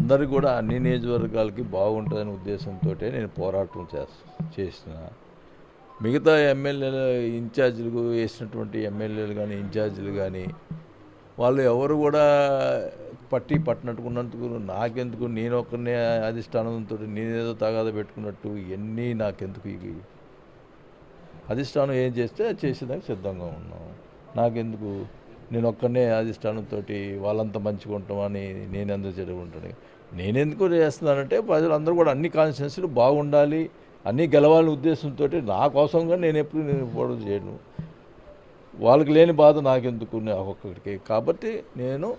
అందరు కూడా అన్ని నియోజకవర్గాలకి బాగుంటుందనే ఉద్దేశంతో నేను పోరాటం చేసిన మిగతా ఎమ్మెల్యేలు ఇన్ఛార్జీలు వేసినటువంటి ఎమ్మెల్యేలు కానీ ఇన్ఛార్జీలు కానీ వాళ్ళు ఎవరు కూడా పట్టినట్టుకున్నందుకు నాకెందుకు నేను ఒక్కరినే అధిష్టానంతో నేనేదో తగాద పెట్టుకున్నట్టు ఇవన్నీ నాకెందుకు ఇవి అధిష్టానం ఏం చేస్తే చేసేదానికి సిద్ధంగా ఉన్నాం. నాకెందుకు నేను ఒక్కనే అధిష్టానంతో వాళ్ళంతా మంచిగా ఉంటామని నేనెందుకు చెడుకుంటాను. నేనెందుకు చేస్తున్నానంటే ప్రజలందరూ కూడా అన్ని కాన్స్టిట్యున్సీలు బాగుండాలి, అన్నీ గెలవాలని ఉద్దేశంతో నా కోసంగా నేను ఎప్పుడు పోవడం చేయను. వాళ్ళకి లేని బాధ నాకెందుకు ఒక్కొక్కడికి. కాబట్టి నేను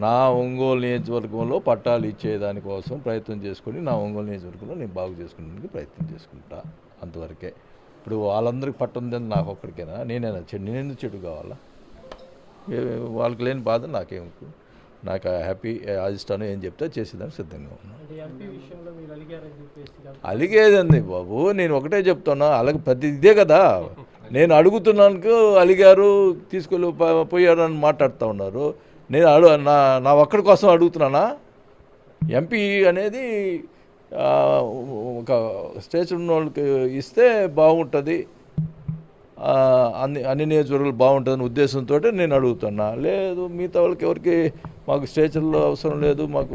నా ఒంగోలు నియోజకవర్గంలో పట్టాలు ఇచ్చేదానికోసం ప్రయత్నం చేసుకొని నా ఒంగోలు నియోజకవర్గంలో నేను బాగు చేసుకునేందుకు ప్రయత్నం చేసుకుంటా. అంతవరకే. ఇప్పుడు వాళ్ళందరికీ పట్టం నాకు ఒక్కడికైనా నేనెందుకు చెడు కావాలా? వాళ్ళకి లేని బాధ నాకేమికు. నాకు హ్యాపీ అధిష్టానం ఏం చెప్తే చేసేదానికి సిద్ధంగా ఉన్నాను. అలిగేదండి బాబు, నేను ఒకటే చెప్తున్నా. అలాగే ప్రతి ఇదే కదా నేను అడుగుతున్నాను. అలిగారు, తీసుకెళ్ళి పోయారు అని మాట్లాడుతూ ఉన్నారు. నేను నా ఒక్కడి కోసం అడుగుతున్నానా? ఎంపీ అనేది ఒక స్టేజ్ ఉన్న వాళ్ళకి ఇస్తే బాగుంటుంది, అన్ని నియోజకవర్గాలు బాగుంటుందని ఉద్దేశంతో నేను అడుగుతున్నా. లేదు మిగతా వాళ్ళకి ఎవరికి మాకు స్టేచర్లో అవసరం లేదు, మాకు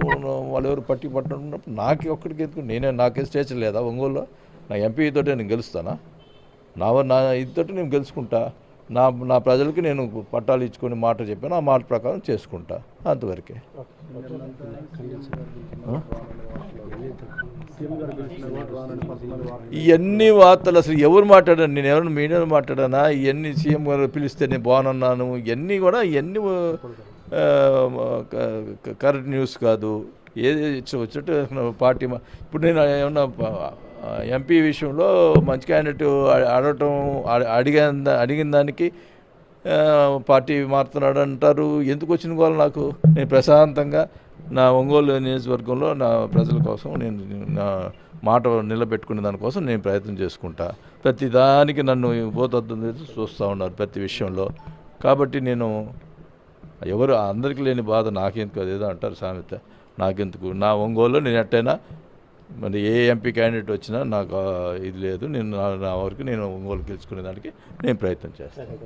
వాళ్ళు ఎవరు పట్టినప్పుడు నాకు ఒక్కడికి ఎందుకు? నాకే స్టేచర్ లేదా ఒంగోలులో? నా ఎంపీతో నేను గెలుస్తానా? నా ఇదితో నేను గెలుచుకుంటా. నా ప్రజలకి నేను పట్టాలు ఇచ్చుకొని మాట చెప్పాను, ఆ మాట ప్రకారం చేసుకుంటా. అంతవరకే. ఇవన్నీ వార్తలు అసలు ఎవరు మాట్లాడాను? నేను ఎవరైనా మీడియాలో మాట్లాడానా? ఇవన్నీ సీఎం గారు పిలిస్తే నేను బాగున్నాను, ఇవన్నీ కూడా ఇవన్నీ కరెక్ట్ న్యూస్ కాదు. ఏది వచ్చినట్టు పార్టీ ఇప్పుడు నేను ఏమన్నా ఎంపీ విషయంలో మంచి క్యాండిడేట్ అడిగిన దానికి పార్టీ మారుతున్నాడు అంటారు. ఎందుకు వచ్చిన వాళ్ళు నాకు? నేను ప్రశాంతంగా నా ఒంగోలు నియోజకవర్గంలో నా ప్రజల కోసం నేను నా మాట నిలబెట్టుకునే దానికోసం నేను ప్రయత్నం చేసుకుంటా. ప్రతి దానికి నన్ను పోతొద్దని చూస్తూ ఉన్నారు ప్రతి విషయంలో. కాబట్టి నేను ఎవరు అందరికీ లేని బాధ నాకెందుకు, అదేదో అంటారు సామెత, నాకెందుకు? నా ఒంగోలులో నేను ఎట్టయినా మరి ఏ ఎంపీ క్యాండిడేట్ వచ్చినా నాకు ఇది లేదు. నేను నా వరకు నేను ఒంగోలు గెలుచుకునే దానికి నేను ప్రయత్నం చేస్తాను.